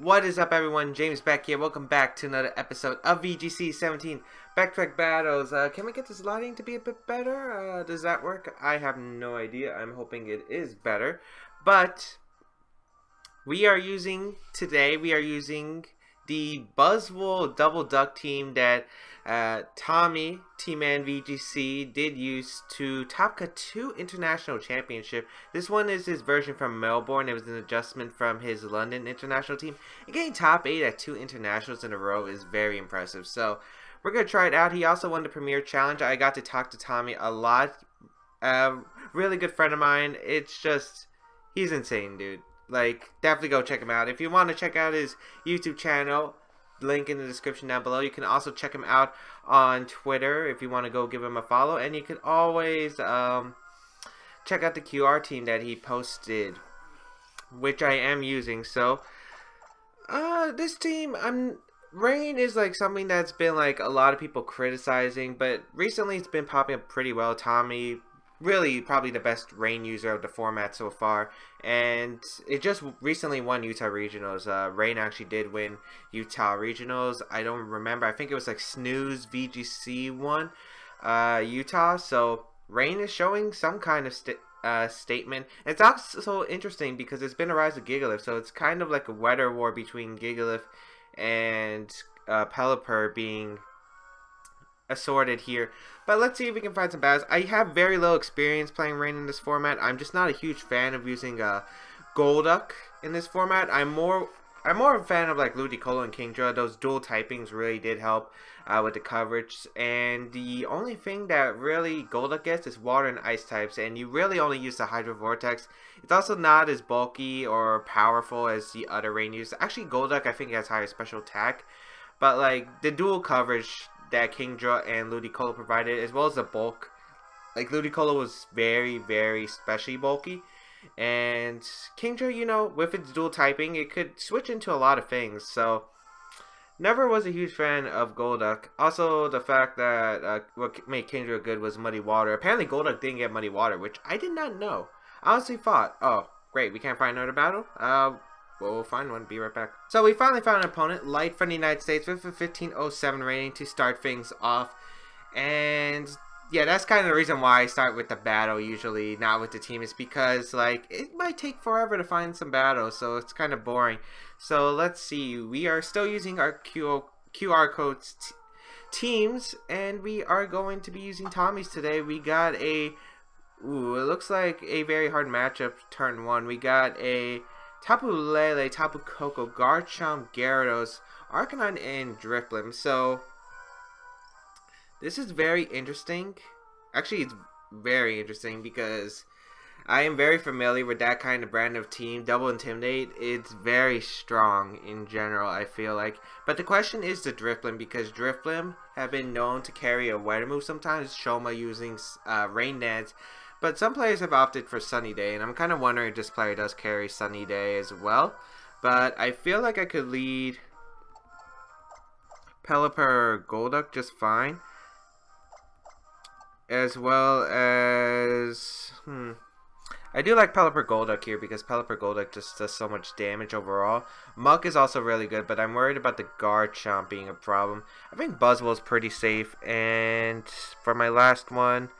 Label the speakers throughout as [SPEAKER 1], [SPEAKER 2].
[SPEAKER 1] What is up, everyone? James Baek here. Welcome back to another episode of VGC 17 Backtrack Battles. Can we get this lighting to be a bit better? Does that work? I have no idea. I'm hoping it is better. But we are using the Buzzwole Double Duck team that Tman VGC did use to Topka 2 International Championship. This one is his version from Melbourne. It was an adjustment from his London International team. And getting top 8 at 2 internationals in a row is very impressive. So we're going to try it out. He also won the Premier Challenge. I got to talk to Tommy a lot. Really good friend of mine. It's just, he's insane, dude. Like, definitely go check him out. If you want to check out his YouTube channel, link in the description down below. You can also check him out on Twitter if you want to go give him a follow. And you can always check out the QR team that he posted, which I am using. So, this team, Rain is like something that's been like a lot of people criticizing, but recently it's been popping up pretty well. Tommy, really probably the best Rain user of the format so far, and it just recently won Utah Regionals. Rain actually did win Utah Regionals. I don't remember, I think it was like Snooze VGC won Utah, so Rain is showing some kind of statement. And it's also interesting because there's been a rise of Gigalith, so it's kind of like a weather war between Gigalith and Pelipper being assorted here. But let's see if we can find some battles. I have very little experience playing Rain in this format. I'm just not a huge fan of using Golduck in this format. I'm more a fan of like Ludicolo and Kingdra. Those dual typings really did help with the coverage. And the only thing that really Golduck gets is water and ice types, and you really only use the Hydro Vortex. It's also not as bulky or powerful as the other Rain users. Actually, Golduck I think has higher special attack, but like the dual coverage that Kingdra and Ludicolo provided, as well as the bulk. Like Ludicolo was very, very specially bulky, and Kingdra, you know, with its dual typing, it could switch into a lot of things. So never was a huge fan of Golduck. Also, the fact that what made Kingdra good was Muddy Water. Apparently, Golduck didn't get Muddy Water, which I did not know. I honestly thought, oh, great, we can't find another battle? We'll find one. Be right back. So we finally found an opponent, Light from the United States, with a 1507 rating to start things off. And yeah, that's kind of the reason why I start with the battle usually, not with the team, is because like it might take forever to find some battles, so it's kind of boring. So let's see. We are still using our QR codes teams, and we are going to be using Tommy's today. We got a it looks like a very hard matchup turn 1. We got a Tapu Lele, Tapu Koko, Garchomp, Gyarados, Arcanine, and Drifblim. So this is very interesting. Actually, it's very interesting because I am very familiar with that kind of brand of team. Double Intimidate, it's very strong in general, I feel like. But the question is the Drifblim, because Drifblim have been known to carry a weather move sometimes. Shoma using Rain Dance. But some players have opted for Sunny Day, and I'm kind of wondering if this player does carry Sunny Day as well. But I feel like I could lead Pelipper or Golduck just fine. As well as... I do like Pelipper Golduck here because Pelipper Golduck just does so much damage overall. Muck is also really good, but I'm worried about the Garchomp being a problem. I think Buzzwole is pretty safe, and for my last one,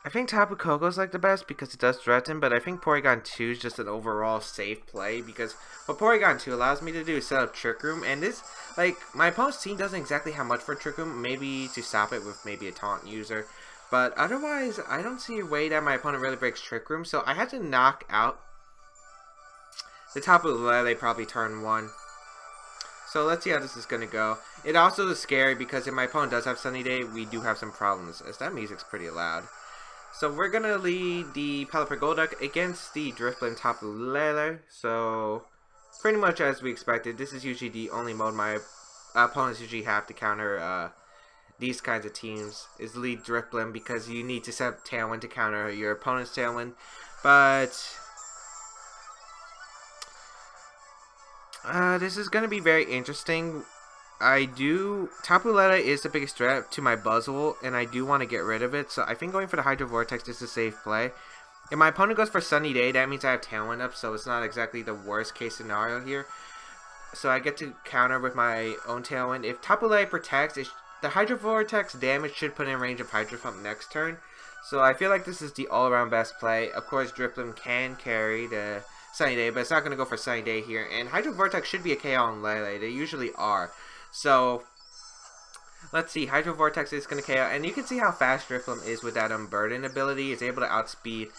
[SPEAKER 1] I think Tapu Koko is like the best because it does threaten, but I think Porygon 2 is just an overall safe play because what Porygon 2 allows me to do is set up Trick Room, and this, like, my opponent's team doesn't exactly have much for Trick Room, maybe to stop it with maybe a taunt user, but otherwise, I don't see a way that my opponent really breaks Trick Room, so I had to knock out the Tapu Lele probably turn 1. So let's see how this is going to go. It also is scary because if my opponent does have Sunny Day, we do have some problems, as that music's pretty loud. So we're going to lead the Pelipper Golduck against the Drifblim Tapu Lele. So pretty much as we expected, this is usually the only mode my opponents usually have to counter these kinds of teams, is lead Drifblim, because you need to set up Tailwind to counter your opponent's Tailwind. But this is going to be very interesting. Tapu Lele is the biggest threat to my Buzzwole, and I do want to get rid of it, so I think going for the Hydro Vortex is a safe play. If my opponent goes for Sunny Day, that means I have Tailwind up, so it's not exactly the worst case scenario here. so I get to counter with my own Tailwind. If Tapu Lele protects, the Hydro Vortex damage should put in range of Hydro Pump next turn. So I feel like this is the all-around best play. Of course, Drifloon can carry the Sunny Day, but it's not going to go for Sunny Day here. And Hydro Vortex should be a KO on Lele. They usually are. So let's see. Hydro Vortex is going to KO. And you can see how fast Drifloon is with that Unburden ability. It's able to outspeed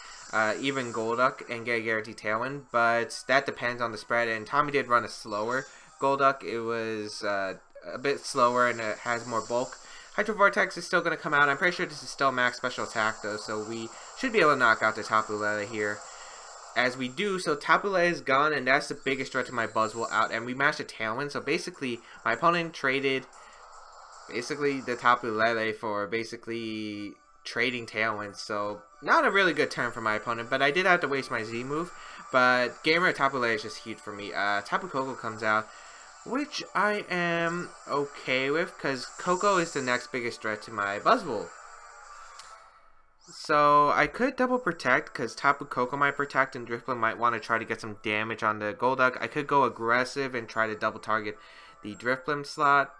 [SPEAKER 1] even Golduck and get a guaranteed Tailwind. But that depends on the spread. And Tommy did run a slower Golduck. It was a bit slower and it has more bulk. Hydro Vortex is still going to come out. I'm pretty sure this is still max special attack though, so we should be able to knock out the Tapu Lele here. As we do, so Tapu Lele is gone, and that's the biggest threat to my Buzzwole out, and we matched a Tailwind, so basically my opponent traded the Tapu Lele for basically trading Tailwinds, so not a really good turn for my opponent, but I did have to waste my Z move, but Gamer Tapu Lele is just huge for me. Tapu Koko comes out, which I am okay with, because Koko is the next biggest threat to my Buzzwole. So I could double protect, because Tapu Koko might protect, and Drifloon might want to try to get some damage on the Golduck. I could go aggressive and try to double target the Drifloon slot.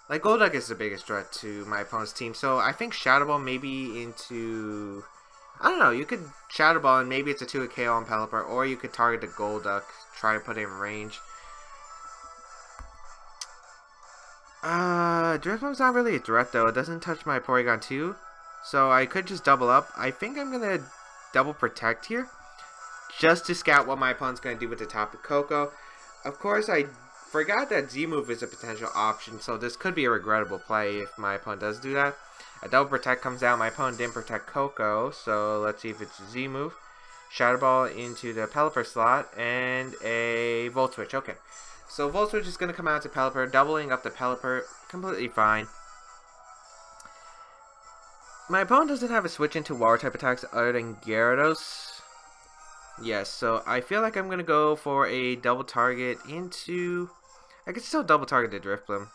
[SPEAKER 1] Like, Golduck is the biggest threat to my opponent's team, so I think Shadow Ball maybe into... I don't know, you could Shadow Ball and maybe it's a 2 KO on Pelipper, or you could target the Golduck, try to put it in range. Drifloon's not really a threat though. It doesn't touch my Porygon 2. So I could just double up. I think I'm going to double protect here. Just to scout what my opponent's going to do with the Tapu Koko. Of course, I forgot that Z-move is a potential option. So this could be a regrettable play if my opponent does do that. A double protect comes out. My opponent didn't protect Koko. So let's see if it's a Z-move. Shadow Ball into the Pelipper slot. And a Volt Switch. Okay. So Volt Switch is going to come out to Pelipper, doubling up the Pelipper, completely fine. My opponent doesn't have a switch into water type attacks other than Gyarados. Yes, so I feel like I'm going to go for a double target into... I could still double target the Drifloon.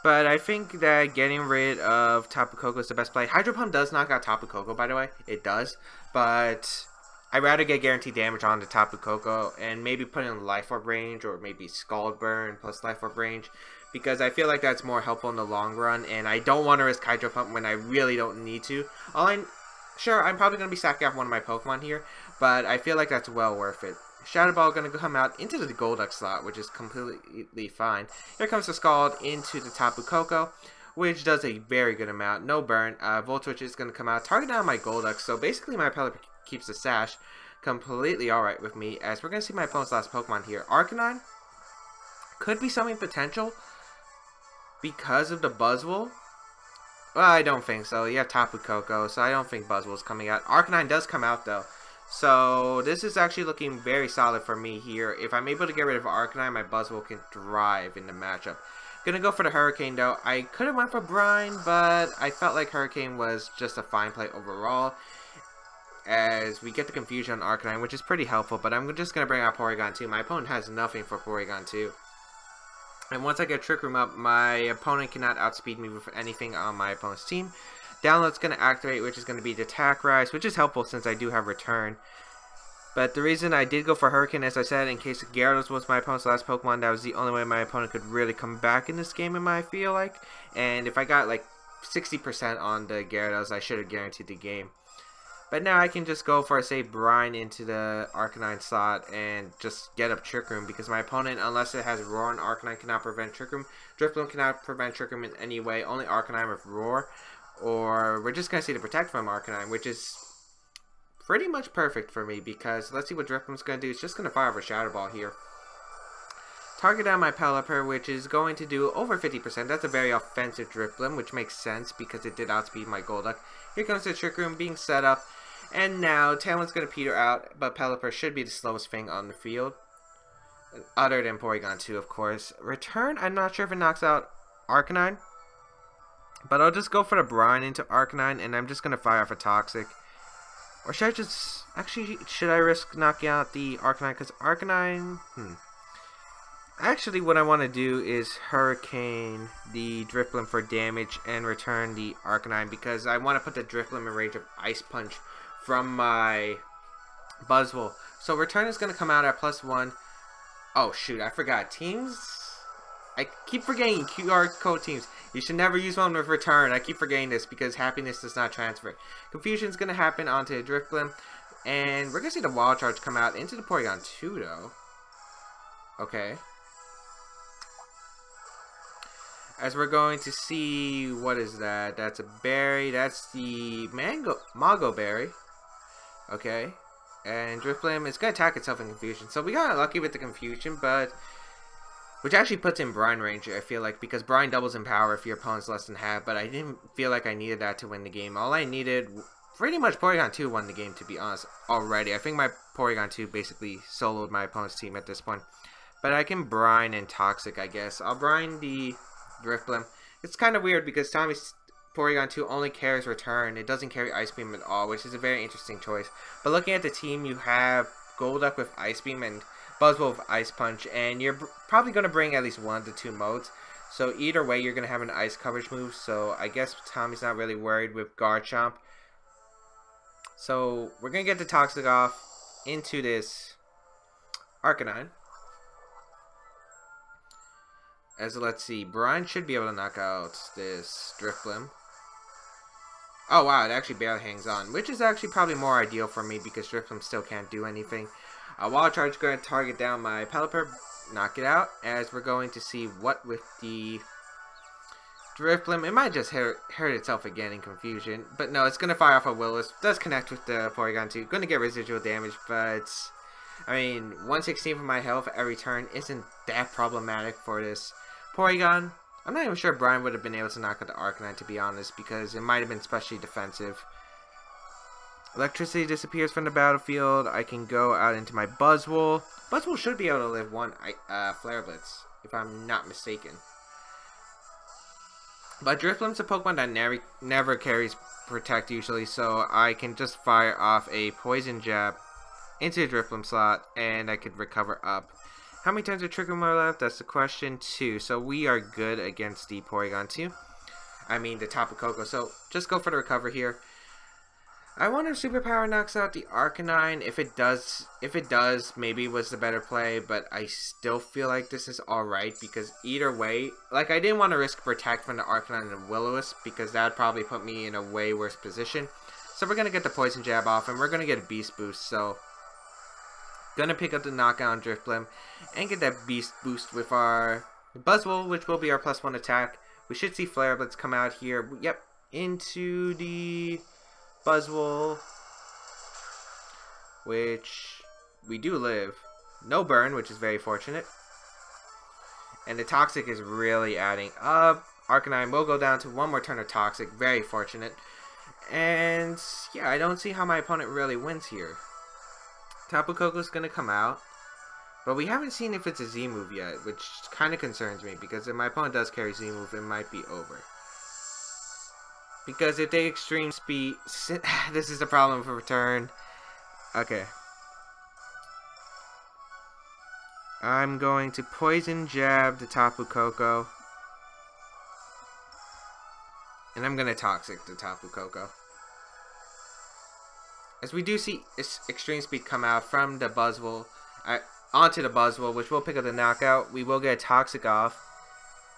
[SPEAKER 1] But I think that getting rid of Tapu Koko is the best play. Hydro Pump does knock out Tapu Koko, by the way. It does. But I'd rather get guaranteed damage on the Tapu Koko and maybe put in Life Orb range or maybe Scald Burn plus Life Orb range, because I feel like that's more helpful in the long run, and I don't want to risk Hydro Pump when I really don't need to. Sure, I'm probably going to be sacking off one of my Pokemon here, but I feel like that's well worth it. Shadow Ball going to come out into the Golduck slot, which is completely fine. Here comes the Scald into the Tapu Koko, which does a very good amount. No burn. Volt Switch is going to come out, target down my Golduck, so basically my Pelipper keeps the sash. Completely alright with me, as we're going to see my opponent's last Pokemon here. Arcanine could be something potential because of the Buzzwole. Well, I don't think so. You have Tapu Koko, so I don't think Buzzwole's coming out. Arcanine does come out though. So this is actually looking very solid for me here. If I'm able to get rid of Arcanine, my Buzzwole can thrive in the matchup. Gonna go for the Hurricane though. I could have went for Brine, but I felt like Hurricane was just a fine play overall, as we get the confusion on Arcanine, which is pretty helpful, but I'm just going to bring out Porygon 2. My opponent has nothing for Porygon 2. And once I get Trick Room up, my opponent cannot outspeed me with anything on my opponent's team. Download's going to activate, which is going to be the Attack Rise, which is helpful since I do have Return. But the reason I did go for Hurricane, as I said, in case Gyarados was my opponent's last Pokemon, that was the only way my opponent could really come back in this game, I feel like. And if I got like 60% on the Gyarados, I should have guaranteed the game. But now I can just go for, say, Brine into the Arcanine slot and just get up Trick Room, because my opponent, unless it has Roar and Arcanine, cannot prevent Trick Room. Drifloon cannot prevent Trick Room in any way, only Arcanine with Roar. Or we're just going to see the Protect from Arcanine, which is pretty much perfect for me, because let's see what Drifloon's going to do. It's just going to fire over Shadow Ball here. Target down my Pelipper, which is going to do over 50%. That's a very offensive Drifloon, which makes sense because it did outspeed my Golduck. Here comes the Trick Room being set up. And now, Tailwind's going to peter out, but Pelipper should be the slowest thing on the field. Other than Porygon 2, of course. Return, I'm not sure if it knocks out Arcanine. But I'll just go for the Brine into Arcanine, and I'm just going to fire off a Toxic. Or should I just... Actually, should I risk knocking out the Arcanine? Because Arcanine... Actually, what I want to do is Hurricane the Drifloon for damage and return the Arcanine, because I want to put the Drifloon in range of Ice Punch from my Buzzwole. So return is going to come out at +1. Oh shoot, I forgot. Teams? I keep forgetting QR code teams. You should never use one with return. I keep forgetting this because happiness does not transfer. Confusion is going to happen onto the Driftblim. And we're going to see the Wall Charge come out into the Porygon 2 though. Okay. As we're going to see, what is that? That's a berry. That's the Mango Berry. Okay. And Driftblim is going to attack itself in Confusion. So we got lucky with the Confusion, but... Which actually puts in Brine Ranger, I feel like, because Brine doubles in power if your opponent's less than half, but I didn't feel like I needed that to win the game. All I needed... Pretty much Porygon 2 won the game, to be honest, already. I think my Porygon 2 basically soloed my opponent's team at this point. But I can Brine and Toxic, I guess. I'll Brine the Driftblim. It's kind of weird because Tommy's Porygon 2 only carries Return. It doesn't carry Ice Beam at all, which is a very interesting choice. But looking at the team, you have Golduck with Ice Beam and Buzzwole with Ice Punch. And you're probably going to bring at least 1 to 2 modes. So either way, you're going to have an Ice coverage move. So I guess Tommy's not really worried with Garchomp. So we're going to get the Toxic off into this Arcanine. As let's see, Brine should be able to knock out this Driftblim. Oh wow, it actually barely hangs on, which is actually probably more ideal for me because Driftblim still can't do anything. Wall Charge is going to target down my Pelipper, knock it out, as we're going to see what with the Driftblim. It might just hurt itself again in Confusion, but no, it's going to fire off a Will-O-Wisp. Does connect with the Porygon 2. Going to get residual damage, but I mean, 116 for my health every turn isn't that problematic for this Porygon. I'm not even sure Brine would have been able to knock out the Arcanine, to be honest, because it might have been especially defensive. Electricity disappears from the battlefield. I can go out into my Buzzwole. Buzzwole should be able to live 1 Flare Blitz, if I'm not mistaken. But Driftblim's a Pokemon that never carries Protect usually, so I can just fire off a Poison Jab into the Driftblim slot, and I could recover up. How many turns of Trick Room are left? That's the question. 2. So we are good against the Porygon 2. I mean the Tapu Koko. So just go for the recover here. I wonder if Superpower knocks out the Arcanine. If it does, maybe it was the better play, but I still feel like this is alright because either way, like I didn't want to risk Protect from the Arcanine and Will-O-Wisp because that would probably put me in a way worse position. So we're going to get the Poison Jab off and we're going to get a Beast Boost. So gonna pick up the knockout on Driftblim and get that Beast Boost with our Buzzwole, which will be our +1 attack. We should see Flare Blitz come out here. Yep, into the Buzzwole, which we do live. No burn, which is very fortunate. And the Toxic is really adding up. Arcanine will go down to 1 more turn of Toxic. Very fortunate. And yeah, I don't see how my opponent really wins here. Tapu Koko's going to come out, but we haven't seen if it's a Z move yet, which kind of concerns me, because if my opponent does carry Z move, it might be over. Because if they Extreme Speed, this is the problem for return. Okay. I'm going to Poison Jab the Tapu Koko, and I'm going to Toxic the Tapu Koko. As we do see Extreme Speed come out from the Buzzwole onto the Buzzwole, which will pick up the knockout. We will get a Toxic off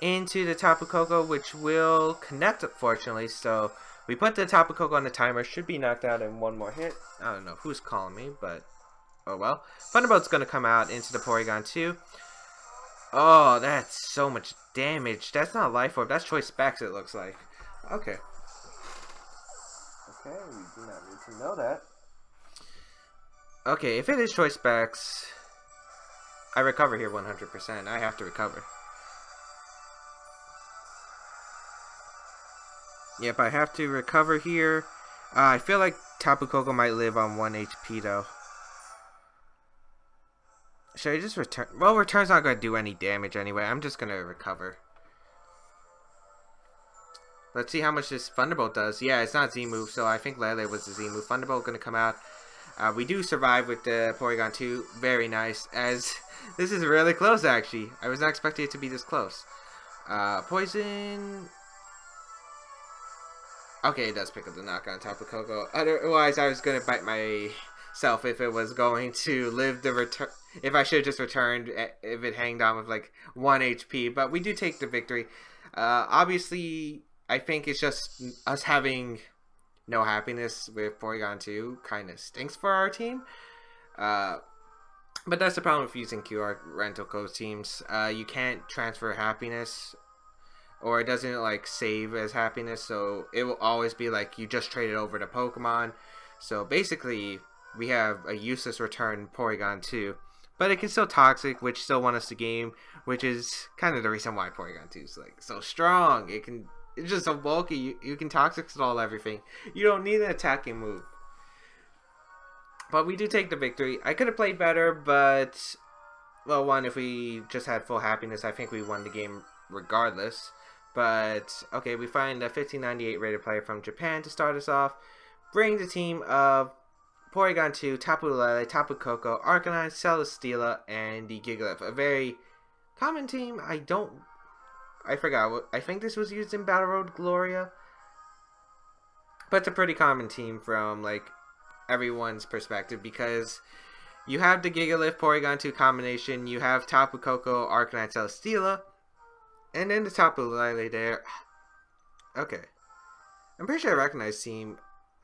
[SPEAKER 1] into the Tapu Koko, which will connect, unfortunately. So we put the Tapu Koko on the timer. Should be knocked out in 1 more hit. I don't know who's calling me, but oh well. Thunderbolt's going to come out into the Porygon 2. Oh, that's so much damage. That's not Life Orb. That's Choice Specs, it looks like. Okay. Okay, we do not need to know that. Okay, if it is Choice Specs, I recover here 100%. I have to recover. Yep, I have to recover here. I feel like Tapu Koko might live on 1 HP though. Should I just return? Well, return's not going to do any damage anyway. I'm just going to recover. Let's see how much this Thunderbolt does. Yeah, it's not Z-move, so I think Lele was the Z-move. Thunderbolt going to come out. We do survive with the Porygon 2. Very nice. As this is really close, actually. I was not expecting it to be this close. Poison. Okay, it does pick up the knockout on Tapu Koko. Otherwise, I was going to bite my myself if it was going to live the return. If I should have just returned, if it hanged on with like 1 HP. But we do take the victory. Obviously, I think it's just us having no happiness with Porygon 2 kind of stinks for our team. But that's the problem with using QR rental code teams. You can't transfer happiness, or it doesn't like save as happiness, so it will always be like you just traded over to Pokemon. So basically, we have a useless return Porygon 2, but it can still toxic, which still won us the game, which is kind of the reason why Porygon 2 is like so strong. It's just so bulky. You can toxic stall everything. You don't need an attacking move. But we do take the victory. I could have played better, but well, one, if we just had full happiness, I think we won the game regardless. But okay, we find a 1598 rated player from Japan to start us off. Bring the team of Porygon 2, Tapu Lele, Tapu Koko, Arcanine, Celesteela, and the Gigalith. A very common team. I forgot. I think this was used in Battle Road Gloria. But it's a pretty common team from like everyone's perspective, because you have the Gigalith Porygon 2 combination, you have Tapu Koko, Arcanine, Celesteela, and then the Tapu Lele there. Okay. I'm pretty sure I recognize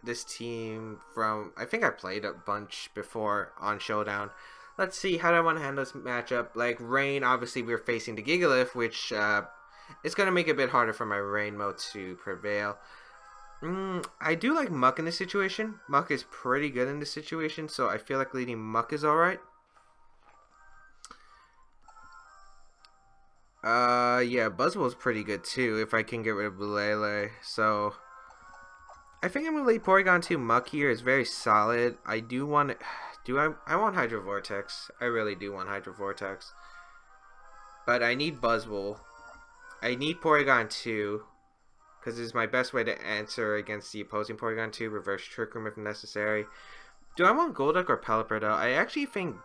[SPEAKER 1] this team from, I think I played a bunch before on Showdown. Let's see, how do I want to handle this matchup? Like Rain, obviously we're facing the Gigalith, which is going to make it a bit harder for my Rain mode to prevail. I do like Muck in this situation. Muck is pretty good in this situation, so I feel like leading Muck is alright. Yeah, Buzzwole is pretty good too, if I can get rid of Lele. So, I think I'm going to lead Porygon 2 Muck here. It's very solid. I do want I want Hydro Vortex. I really do want Hydro Vortex. But I need Buzzwole. I need Porygon 2. Because it's my best way to answer against the opposing Porygon 2. Reverse Trick Room if necessary. Do I want Golduck or Pelipper though? I actually think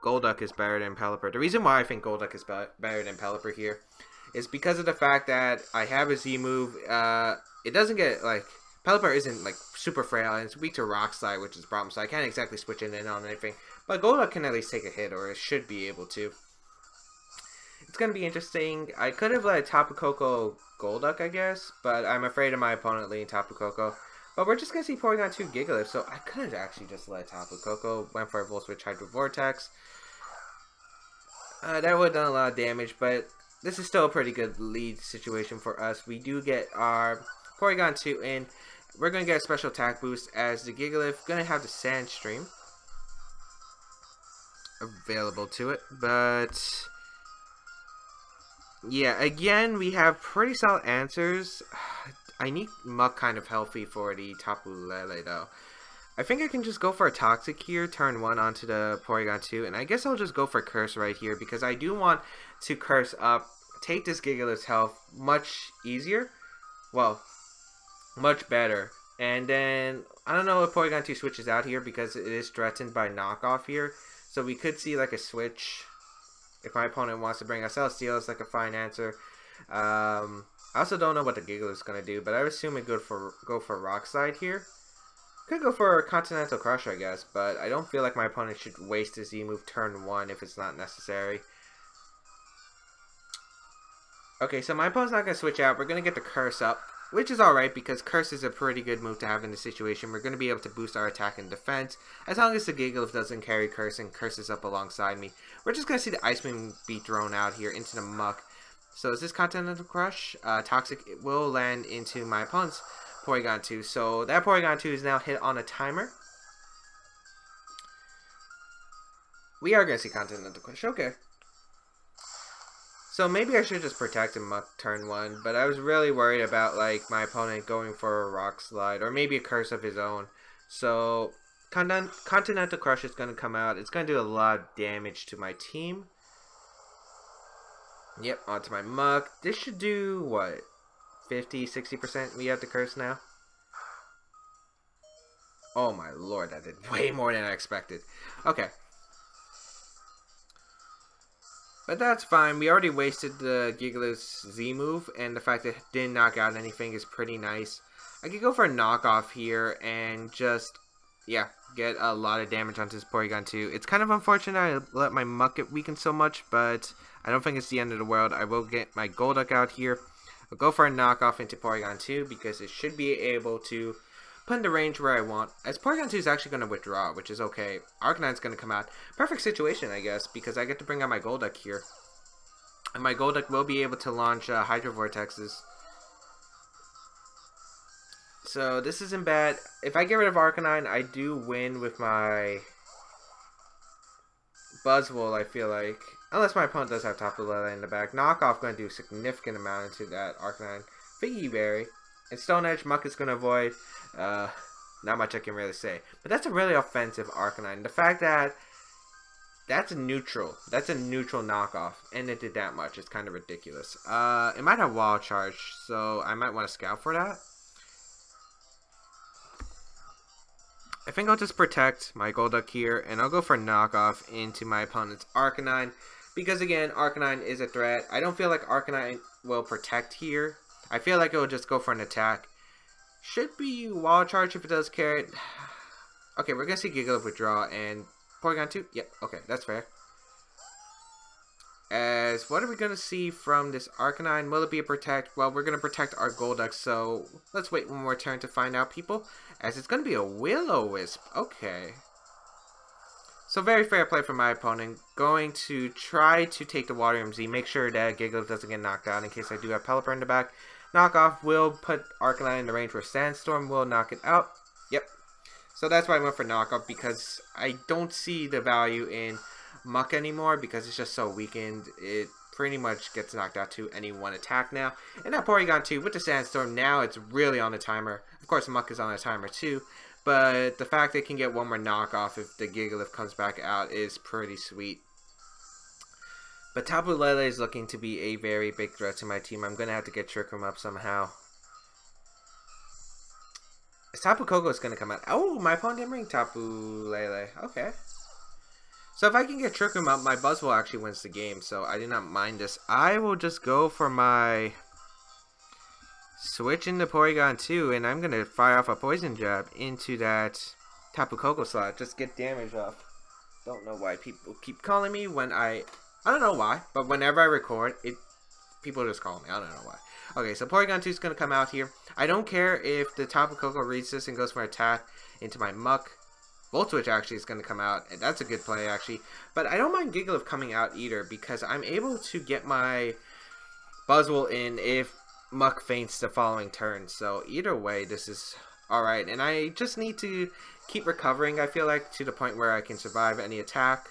[SPEAKER 1] Golduck is better than Pelipper. The reason why I think Golduck is better than Pelipper here is because of the fact that I have a Z move. It doesn't get like... Pelipper isn't like super frail and it's weak to Rock Slide, which is a problem. So I can't exactly switch it in on anything. But Golduck can at least take a hit, or it should be able to. It's going to be interesting. I could have let Tapu Koko Golduck, I guess, but I'm afraid of my opponent leading Tapu Koko. But we're just going to see Porygon 2 Gigalith, so I could have actually just let Tapu Koko, went for a Volt Switch Hydro Vortex. That would have done a lot of damage, but this is still a pretty good lead situation for us. We do get our Porygon 2 in. We're going to get a special attack boost as the Gigalith going to have the Sandstream available to it, but... yeah, again, we have pretty solid answers. I need Muck kind of healthy for the Tapu Lele, though. I think I can just go for a Toxic here, turn 1 onto the Porygon 2, and I guess I'll just go for Curse right here, because I do want to Curse up, take this Gigalith's health much easier. Well, much better. And then, I don't know if Porygon 2 switches out here, because it is threatened by knockoff here. So we could see like a switch. If my opponent wants to bring us Celesteela, it's like a fine answer. I also don't know what the Gigalith is going to do, but I would assume it go for Rock Slide here. Could go for Continental Crush, I guess, but I don't feel like my opponent should waste his Z-move turn 1 if it's not necessary. Okay, so my opponent's not going to switch out. We're going to get the Curse up, which is alright because Curse is a pretty good move to have in this situation. We're going to be able to boost our attack and defense as long as the Gigalith doesn't carry Curse and curses up alongside me. We're just going to see the Ice Beam be thrown out here into the Muck. So is this Continental Crush? Toxic it will land into my opponent's Porygon 2. So that Porygon 2 is now hit on a timer. We are going to see Continental Crush. Okay. So maybe I should just protect him Muck turn 1, but I was really worried about like my opponent going for a Rock Slide or maybe a Curse of his own. So Continental Crush is going to come out. It's going to do a lot of damage to my team. Yep, onto my Muck. This should do what? 50-60% we have to Curse now. Oh my lord, that did way more than I expected. Okay. But that's fine. We already wasted the Gigalith's Z move, and the fact that it didn't knock out anything is pretty nice. I could go for a knockoff here and just yeah, get a lot of damage onto this Porygon 2. It's kind of unfortunate I let my Muck get weakened so much, but I don't think it's the end of the world. I will get my Golduck out here. I'll go for a knockoff into Porygon 2 because it should be able to put in the range where I want. As Porygon 2 is actually going to withdraw, which is okay. Arcanine's going to come out. Perfect situation, I guess, because I get to bring out my Golduck here. And my Golduck will be able to launch Hydro Vortexes. So this isn't bad. If I get rid of Arcanine, I do win with my Buzzwole, I feel like. Unless my opponent does have Tapu Lele in the back. Knockoff going to do a significant amount into that Arcanine. Figgy Berry. And Stone Edge, Muck is going to avoid. Not much I can really say. But that's a really offensive Arcanine. The fact that that's a neutral. That's a neutral knockoff. And it did that much. It's kind of ridiculous. It might have Wall Charge. So I might want to scout for that. I think I'll just protect my Golduck here, and I'll go for knockoff into my opponent's Arcanine, because again, Arcanine is a threat. I don't feel like Arcanine will protect here. I feel like it will just go for an attack. Should be Wall Charge if it does carry it. Okay, we're going to see Gigalith withdraw, and Porygon 2? Yep, okay, that's fair. As what are we going to see from this Arcanine? Will it be a protect? Well, we're going to protect our Golduck, so let's wait one more turn to find out, people. As it's going to be a Will-O-Wisp. Okay. So very fair play from my opponent. Going to try to take the Water MZ. Make sure that Gigalith doesn't get knocked out in case I do have Pelipper in the back. Knockoff will put Arcanine in the range where Sandstorm will knock it out. Yep. So that's why I went for knockoff, because I don't see the value in Muck anymore because it's just so weakened. It pretty much gets knocked out to any one attack now. And now Porygon 2 with the Sandstorm, now it's really on the timer. Of course, Muck is on a timer too, but the fact that it can get one more knockoff if the Gigalith comes back out is pretty sweet. But Tapu Lele is looking to be a very big threat to my team. I'm going to have to get Trick Room up somehow. Tapu Koko is going to come out. Oh, my opponent didn't bring Tapu Lele. Okay. So if I can get Trick Room up, my Buzzwole actually wins the game, so I do not mind this. I will just go for my switch into Porygon 2, and I'm going to fire off a Poison Jab into that Tapu Koko slot. Just get damage off. Don't know why people keep calling me when I don't know why, but whenever I record, people just call me. I don't know why. Okay, so Porygon 2 is going to come out here. I don't care if the Tapu Koko reads this and goes for an attack into my Muck. Volt Switch actually is going to come out, and that's a good play actually. But I don't mind Gigalith coming out either, because I'm able to get my Buzzwole in if Muck faints the following turn. So either way, this is alright. And I just need to keep recovering, I feel like, to the point where I can survive any attack.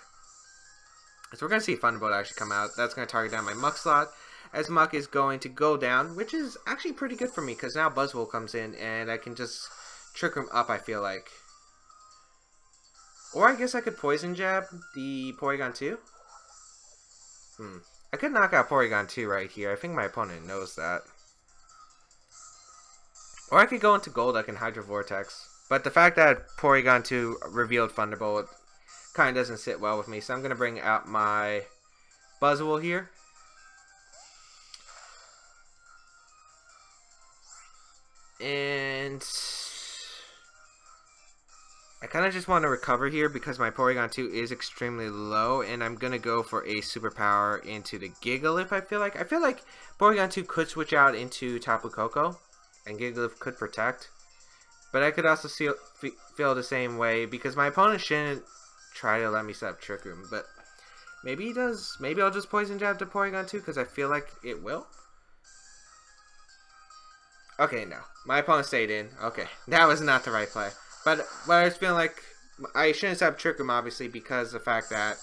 [SPEAKER 1] So we're going to see Thunderbolt actually come out. That's going to target down my Muck slot, as Muck is going to go down, which is actually pretty good for me, because now Buzzwole comes in, and I can just Trick Room up, I feel like. Or I guess I could Poison Jab the Porygon 2. I could knock out Porygon 2 right here. I think my opponent knows that. Or I could go into Golduck and Hydro Vortex. But the fact that Porygon 2 revealed Thunderbolt kind of doesn't sit well with me. So I'm going to bring out my Buzzwole here. And I kind of just want to recover here because my Porygon 2 is extremely low, and I'm going to go for a superpower into the Gigalith, I feel like. I feel like Porygon 2 could switch out into Tapu Koko, and Gigalith could protect. But I could also feel the same way, because my opponent shouldn't try to let me set up Trick Room. But maybe he does. Maybe I'll just Poison Jab to Porygon 2, because I feel like it will. Okay, no. My opponent stayed in. Okay, that was not the right play. But I was feeling like I shouldn't set up Trick Room, obviously, because of the fact that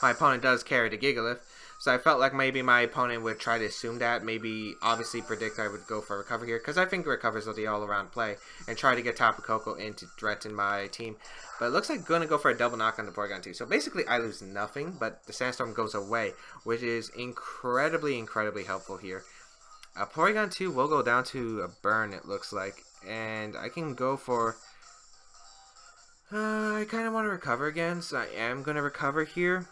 [SPEAKER 1] my opponent does carry the Gigalith. So I felt like maybe my opponent would try to assume that. Maybe, obviously, predict I would go for Recover here. Because I think Recovers will be all-around play. And try to get Tapu Koko in to threaten my team. But it looks like I'm going to go for a double knock on the Porygon 2. So basically, I lose nothing. But the Sandstorm goes away. Which is incredibly, incredibly helpful here. Porygon 2 will go down to a burn, it looks like. And I can go for... I kind of want to recover again, so I am going to recover here.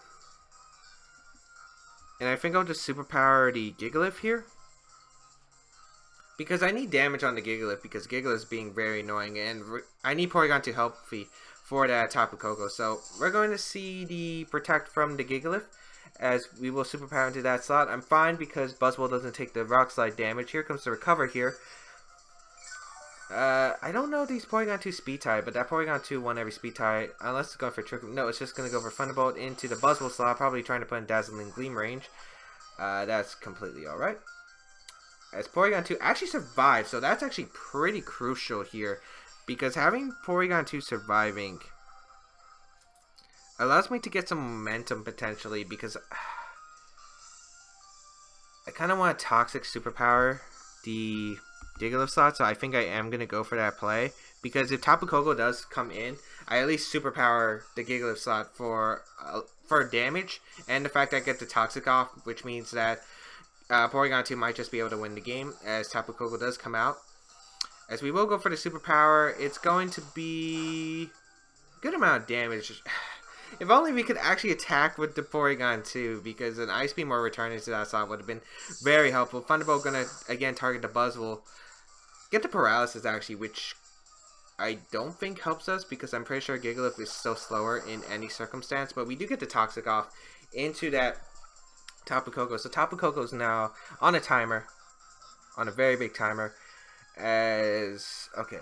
[SPEAKER 1] And I think I'll just superpower the Gigalith here. Because I need damage on the Gigalith because Gigalith's being very annoying, and I need Porygon to help me for that Tapu Koko. So we're going to see the Protect from the Gigalith as we will Superpower into that slot. I'm fine because Buzzwole doesn't take the Rock Slide damage. Here comes the Recover here. I don't know these Porygon 2 Speed Tie, but that Porygon 2 won every Speed Tie, unless it's going for Trick. No, it's just going to go for Thunderbolt into the Buzzwole slot, probably trying to put in Dazzling Gleam range. That's completely alright. As Porygon 2 actually survived, so that's actually pretty crucial here, because having Porygon 2 surviving allows me to get some momentum potentially, because I kind of want to Toxic Superpower the Gigalith slot, so I think I am going to go for that play, because if Tapu Koko does come in, I at least Superpower the Gigalith slot for damage, and the fact that I get the Toxic off, which means that Porygon 2 might just be able to win the game as Tapu Koko does come out. As we will go for the Superpower, it's going to be a good amount of damage. If only we could actually attack with the Porygon 2, because an Ice Beam or Return into that slot would have been very helpful. Thunderbolt gonna again target the Buzzwole. Get the Paralysis actually, which I don't think helps us because I'm pretty sure Gigalith is still slower in any circumstance, but we do get the Toxic off into that Tapu Koko. So Tapu Koko is now on a timer, on a very big timer. As okay,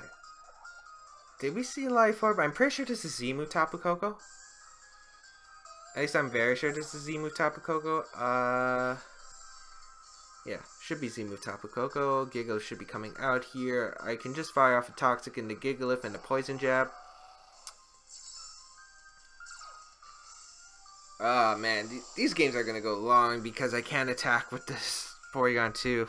[SPEAKER 1] did we see Life Orb? I'm pretty sure this is Z-move Tapu Koko. At least I'm very sure this is Z-move Tapu Koko. Yeah, should be Z-move Tapu Koko. Gigalith should be coming out here. I can just fire off a Toxic in the Gigalith and the Poison Jab. Oh man, these games are going to go long because I can't attack with this Porygon 2.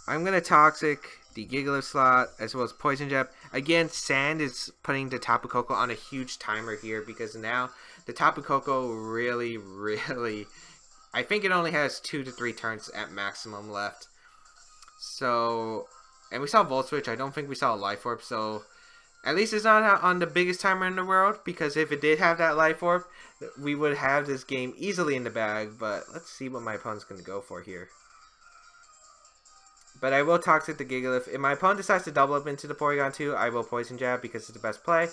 [SPEAKER 1] I'm going to Toxic the Gigalith slot as well as Poison Jab. Again, Sand is putting the Tapu Koko on a huge timer here because now the Tapu Koko really, I think it only has 2 to 3 turns at maximum left. So, and we saw Volt Switch. I don't think we saw a Life Orb, so at least it's not on the biggest timer in the world, because if it did have that Life Orb, we would have this game easily in the bag. But let's see what my opponent's going to go for here. But I will Toxic the Gigalith. If my opponent decides to double up into the Porygon 2, I will Poison Jab because it's the best play.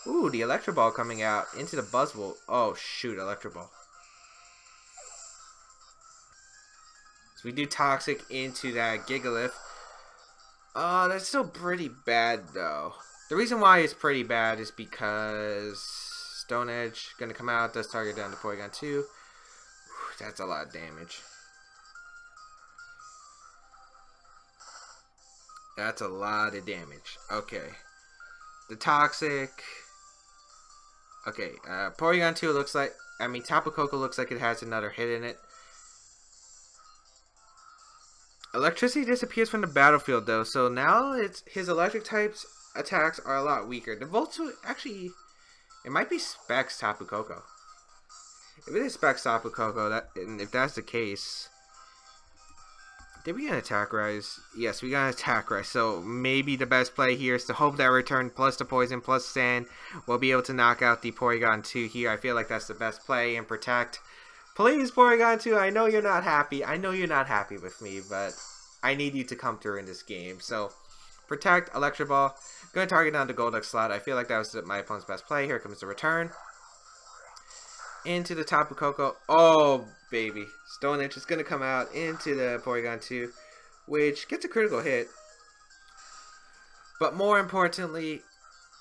[SPEAKER 1] Ooh, the Electro Ball coming out into the Buzzwole. Oh shoot, Electro Ball. So we do Toxic into that Gigalith. Oh, that's still pretty bad though. The reason why it's pretty bad is because Stone Edge gonna come out, does target down to Porygon 2. Whew, that's a lot of damage. That's a lot of damage. Okay. The Toxic. Okay, Porygon 2 looks like, Tapu Koko looks like it has another hit in it. Electricity disappears from the battlefield though, so now it's his electric types attacks are a lot weaker. The Volt Switch, actually, it might be Specs Tapu Koko. If it is Specs Tapu Koko, and if that's the case, did we get an Attack Rise? Yes, we got an Attack Rise. So maybe the best play here is to hope that Return plus the Poison plus Sand will be able to knock out the Porygon 2 here. I feel like that's the best play, and Protect. Please, Porygon 2, I know you're not happy. I know you're not happy with me, but I need you to come through in this game. So, Protect, Electro Ball. Going to target down the Golduck slot. I feel like that was my opponent's best play. Here comes the Return. Into the Tapu Koko. Oh, baby. Stone Edge is going to come out into the Porygon 2, which gets a critical hit. But more importantly,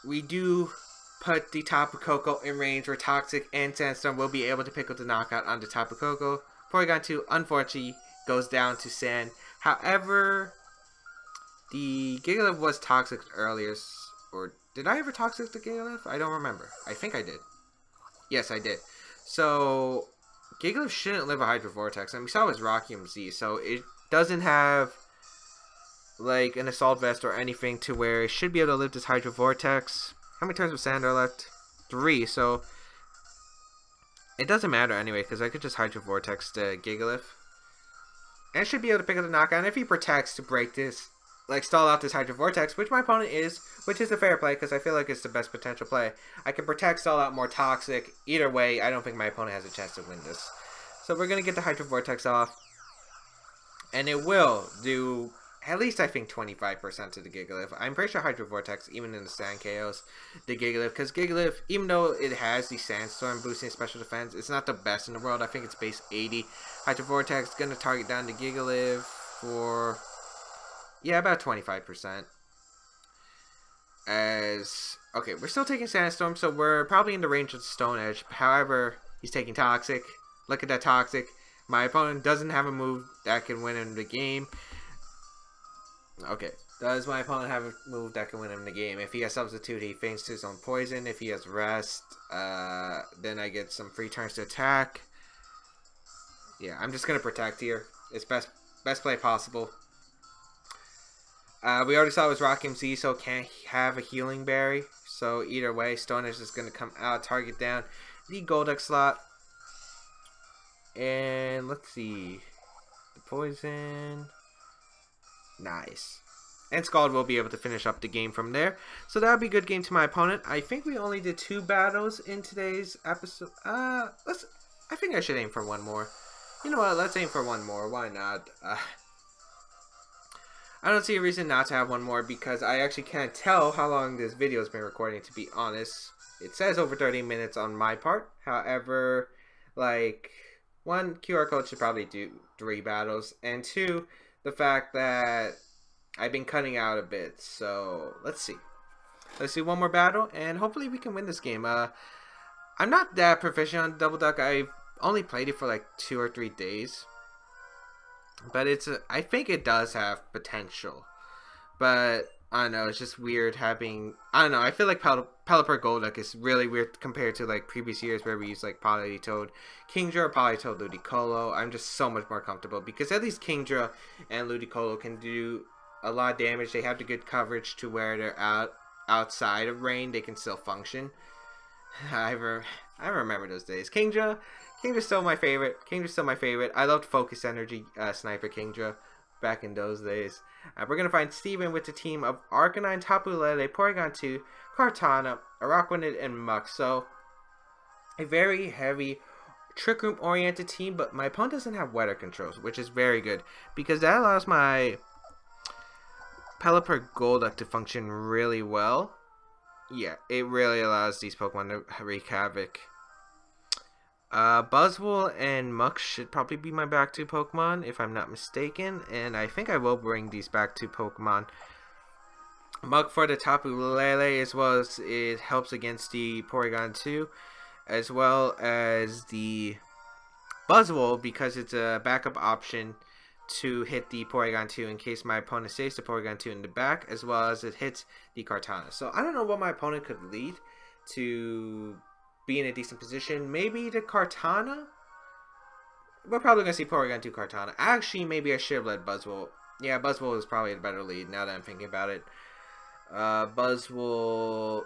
[SPEAKER 1] we do put the Tapu Koko in range where Toxic and Sandstorm will be able to pick up the knockout on the Tapu Koko. Porygon 2, unfortunately, goes down to Sand. However, the Gigalith was Toxic earlier. Or did I ever Toxic the Gigalith? I don't remember. I think I did. Yes, I did. So, Gigalith shouldn't live a Hydro Vortex. And we saw it was Rockium Z, so it doesn't have like an Assault Vest or anything to where it should be able to live this Hydro Vortex. How many turns with Sand are left? 3, so it doesn't matter anyway, because I could just Hydro Vortex the Gigalith. And it should be able to pick up the knockout. And if he protects to break this, like stall out this Hydro Vortex, which my opponent is, which is a fair play, because I feel like it's the best potential play. I can protect, stall out more Toxic. Either way, I don't think my opponent has a chance to win this. So we're going to get the Hydro Vortex off. And it will do at least I think 25% to the Gigalith. I'm pretty sure Hydro Vortex, even in the Sand Chaos, the Gigalith, because Gigalith, even though it has the Sandstorm boosting special defense, it's not the best in the world. I think it's base 80. Hydro Vortex gonna target down the Gigalith for, yeah, about 25%. Okay, we're still taking Sandstorm, so we're probably in the range of Stone Edge. However, he's taking Toxic. Look at that Toxic. My opponent doesn't have a move that can win him the game. Okay, does my opponent have a move that can win him the game? If he has Substitute, he feints his own poison. If he has Rest, then I get some free turns to attack. Yeah, I'm just gonna protect here. It's best play possible. We already saw it was Rock MC, so can't have a Healing Berry. So either way, Stone Edge is gonna come out, target down the Golduck slot. And let's see, the poison. Nice. And Scald will be able to finish up the game from there. So that would be a good game to my opponent. I think we only did 2 battles in today's episode. I think I should aim for 1 more. You know what? Let's aim for 1 more. Why not? I don't see a reason not to have 1 more because I actually can't tell how long this video has been recording, to be honest. It says over 30 minutes on my part. However, like, 1, QR code should probably do 3 battles. And 2, the fact that I've been cutting out a bit. So let's see. Let's do 1 more battle and hopefully we can win this game. I'm not that proficient on Double Duck. I've only played it for like 2 or 3 days. But I think it does have potential. But I don't know, it's just weird having, I don't know, I feel like Pelipper Golduck is really weird compared to like previous years where we used like Politoed Kingdra or Politoed Ludicolo. I'm just so much more comfortable because at least Kingdra and Ludicolo can do a lot of damage. They have the good coverage to where they're outside of rain, they can still function. I remember those days. Kingdra's still my favorite. I loved Focus Energy Sniper Kingdra back in those days. We're going to find Steven with the team of Arcanine, Tapu Lele, Porygon 2, Kartana, Araquanid, and Muk. So, a very heavy Trick Room oriented team, but my opponent doesn't have weather controls, which is very good because that allows my Pelipper Golduck to function really well. Yeah, it really allows these Pokemon to wreak havoc. Buzzwole and Muk should probably be my back 2 Pokemon, if I'm not mistaken. And I think I will bring these back 2 Pokemon. Muk for the Tapu Lele, as well as it helps against the Porygon 2. As well as the Buzzwole, because it's a backup option to hit the Porygon 2 in case my opponent saves the Porygon 2 in the back. As well as it hits the Kartana. So I don't know what my opponent could lead to be in a decent position. Maybe the Kartana? We're probably going to see Porygon 2 Kartana. Actually, maybe I should have led Buzzwole. Yeah, Buzzwole is probably a better lead now that I'm thinking about it. Buzzwole.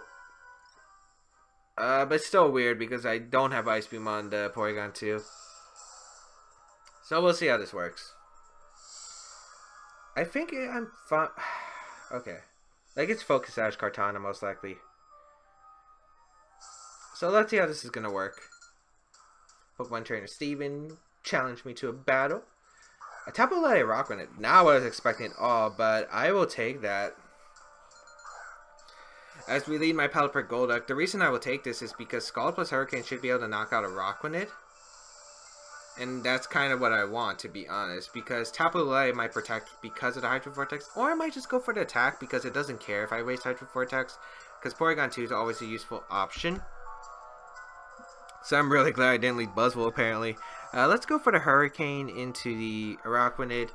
[SPEAKER 1] But it's still weird because I don't have Ice Beam on the Porygon 2. So we'll see how this works. I think I'm fine. Okay. Like it's Focus Sash Kartana most likely. So let's see how this is going to work. Pokemon Trainer Steven challenged me to a battle. A Tapu Lele Rockrunnit. Not what I was expecting at all, but I will take that. As we lead my Pelipper Golduck, the reason I will take this is because Scald plus Hurricane should be able to knock out a Rockrunnit. And that's kind of what I want, to be honest. Because Tapu Lele might protect because of the Hydro Vortex. Or I might just go for the attack because it doesn't care if I waste Hydro Vortex. Because Porygon 2 is always a useful option. So I'm really glad I didn't lead Buzzwole, apparently. Let's go for the Hurricane into the Araquanid.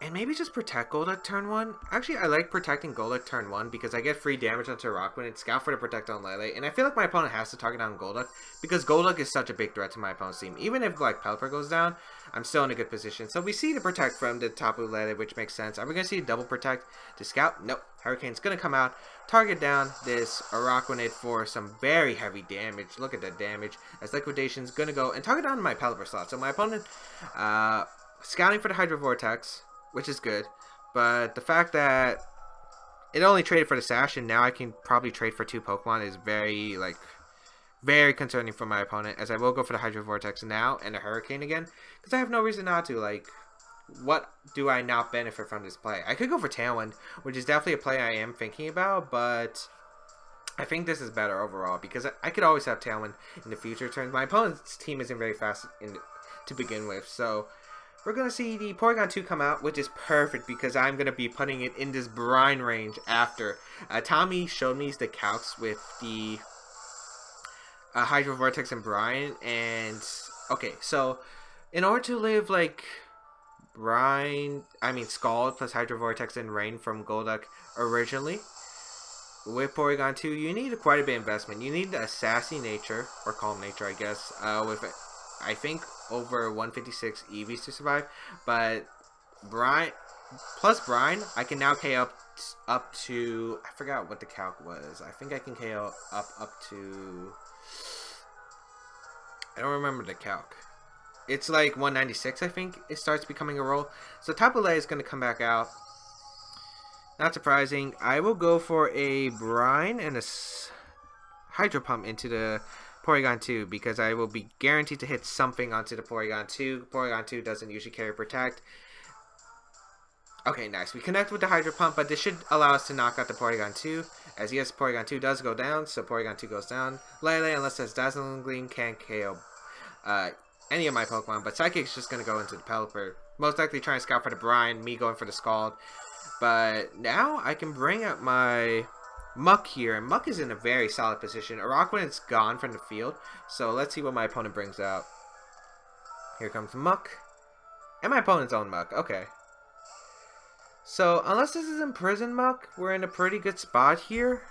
[SPEAKER 1] And maybe just protect Golduck turn 1. Actually, I like protecting Golduck turn 1 because I get free damage onto Araquanid, Scout for the Protect on Lele. And I feel like my opponent has to target down Golduck because Golduck is such a big threat to my opponent's team. Even if like Pelipper goes down, I'm still in a good position. So we see the Protect from the Tapu Lele, which makes sense. Are we going to see double Protect to Scout? Nope. Hurricane's going to come out, target down this Araquanid for some very heavy damage. Look at that damage. As Liquidation's going to go and target down my Pelipper slot. So my opponent scouting for the Hydro Vortex, which is good. But the fact that it only traded for the Sash and now I can probably trade for 2 Pokemon is very concerning for my opponent. As I will go for the Hydro Vortex now and the Hurricane again. Because I have no reason not to. Like, what do I not benefit from this play? I could go for Tailwind, which is definitely a play I am thinking about, but I think this is better overall because I could always have Tailwind in the future turns. My opponent's team isn't very fast to begin with, so we're going to see the Porygon 2 come out, which is perfect because I'm going to be putting it in this brine range after. Tommy showed me the calcs with the Hydro Vortex and Brine, and okay, so in order to live like Scald plus Hydro Vortex and Rain from Golduck originally, with Porygon 2, you need quite a bit of investment. You need a Sassy Nature, or Calm Nature, I guess, with, I think, over 156 EVs to survive. But Brine, plus Brine, I can now KO up to, I forgot what the calc was. I think I can KO up to, I don't remember the calc. It's like 196, I think, it starts becoming a roll. So Tapu Lele is going to come back out. Not surprising. I will go for a Brine and a Hydro Pump into the Porygon 2 because I will be guaranteed to hit something onto the Porygon 2. Porygon 2 doesn't usually carry Protect. Okay, nice. We connect with the Hydro Pump, but this should allow us to knock out the Porygon 2. As yes, Porygon 2 does go down, so Porygon 2 goes down. Lele, unless it's Dazzling Gleam, can't KO any of my Pokemon, but Psychic's just going to go into the Pelipper. Most likely trying to scout for the Brine, me going for the Scald. But now I can bring up my Muck here, and Muck is in a very solid position. Araquanid is gone from the field, so let's see what my opponent brings out. Here comes Muck, and my opponent's own Muck. Okay. So, unless this is Imprisoned Muck, we're in a pretty good spot here.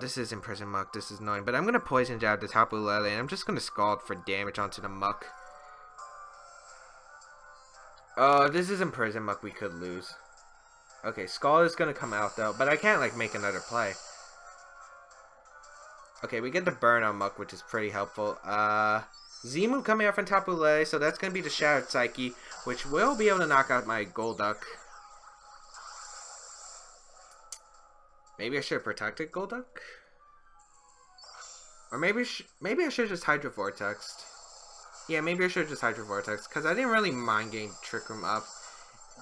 [SPEAKER 1] This is Imprisoned Muck, this is annoying, but I'm going to Poison Jab the Tapu Lele, and I'm just going to Scald for damage onto the Muck. This is Imprisoned Muck, we could lose. Okay, Scald is gonna come out though, but I can't like make another play. Okay, we get the burn on Muck, which is pretty helpful. Z-move coming out from Tapu Lele, so that's gonna be the Shattered Psyche, which will be able to knock out my Golduck. Maybe I should have protected Golduck? Or maybe I should have just Hydro Vortexed. Yeah, maybe I should have just Hydro Vortex, because I didn't really mind getting Trick Room up,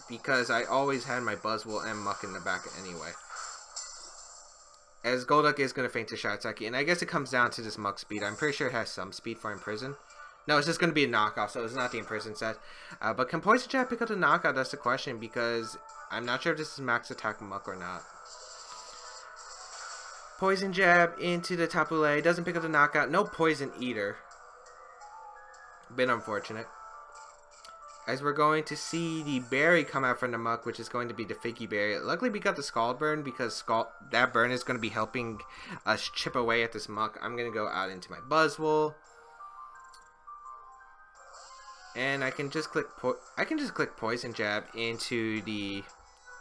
[SPEAKER 1] because I always had my Buzzwole and Muck in the back anyway. As Golduck is going to feint to Shatsaki, and I guess it comes down to this Muck speed. I'm pretty sure it has some speed for Imprison. No, it's just going to be a knockoff, so it's not the Imprison set. But can Poison Jab pick up the knockout? That's the question, because I'm not sure if this is max attack Muck or not. Poison Jab into the Tapu Lele, doesn't pick up the knockout. No Poison Eater. Bit unfortunate. As we're going to see the berry come out from the Muck, which is going to be the Figgy Berry. Luckily we got the Scald Burn, because that burn is going to be helping us chip away at this Muck. I'm going to go out into my Buzzwole. And I can just click Poison Jab into the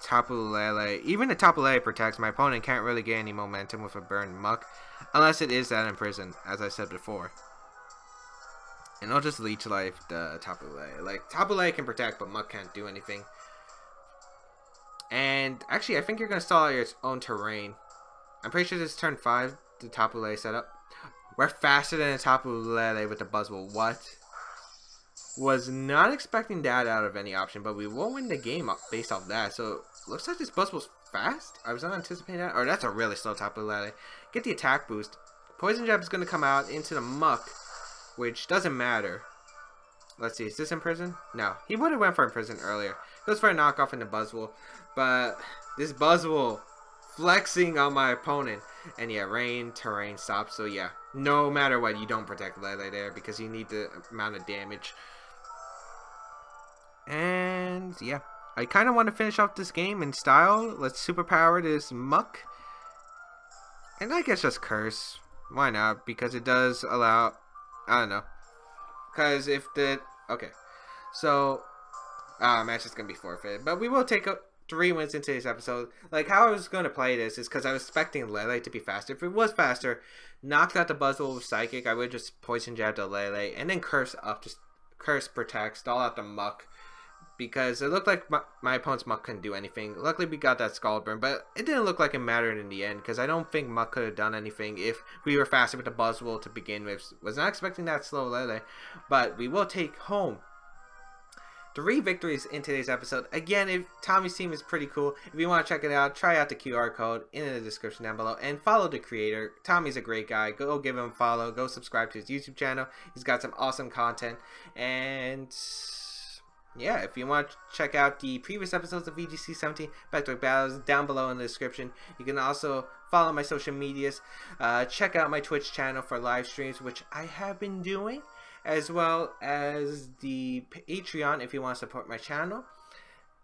[SPEAKER 1] Tapu Lele. Even the Tapu Lele protects. My opponent can't really get any momentum with a burned Muck, unless it is that Imprisoned, as I said before. And I'll just Leech Life the Tapu Lele. Like, Tapu Lele can protect, but Muck can't do anything. And actually, I think you're going to stall out your own terrain. I'm pretty sure this is turn 5, the Tapu Lele setup. We're faster than the Tapu Lele with the Buzzwole. What? Was not expecting that out of any option, but we will win the game based off that. So, looks like this Buzzwole's fast. I was not anticipating that. Or that's a really slow Tapu Lele. Get the attack boost. Poison Jab is going to come out into the Muck, which doesn't matter. Let's see, is this Imprison? No, he would have went for Imprison earlier. Goes for a knockoff in the Buzzwole, but this Buzzwole flexing on my opponent. And yeah, Rain, Terrain stops, so yeah, no matter what, you don't protect Lele there because you need the amount of damage. And yeah, I kind of want to finish off this game in style. Let's superpower this Muck. And I guess just Curse. Why not? Because it does allow... I don't know. Because if the... Okay. So... match is going to be forfeited. But we will take 3 wins into this episode. Like, how I was going to play this is because I was expecting Lele to be faster. If it was faster, knocked out the Buzzwole with Psychic, I would just Poison Jab the Lele. And then Curse up. Just Curse protect. Stall out the Muck. Because it looked like my opponent's Muck couldn't do anything. Luckily, we got that Scald Burn, but it didn't look like it mattered in the end, because I don't think Muck could have done anything if we were faster with the Buzzwole to begin with. Was not expecting that slow Lele, but we will take home 3 victories in today's episode. Again, if Tommy's team is pretty cool. If you want to check it out, try out the QR code in the description down below. And follow the creator. Tommy's a great guy. Go give him a follow. Go subscribe to his YouTube channel. He's got some awesome content. And yeah, if you want to check out the previous episodes of VGC 17 Back-to-Back Battles down below in the description. You can also follow my social medias. Check out my Twitch channel for live streams, which I have been doing, as well as the Patreon if you want to support my channel.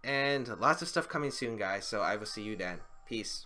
[SPEAKER 1] And lots of stuff coming soon, guys. So I will see you then. Peace.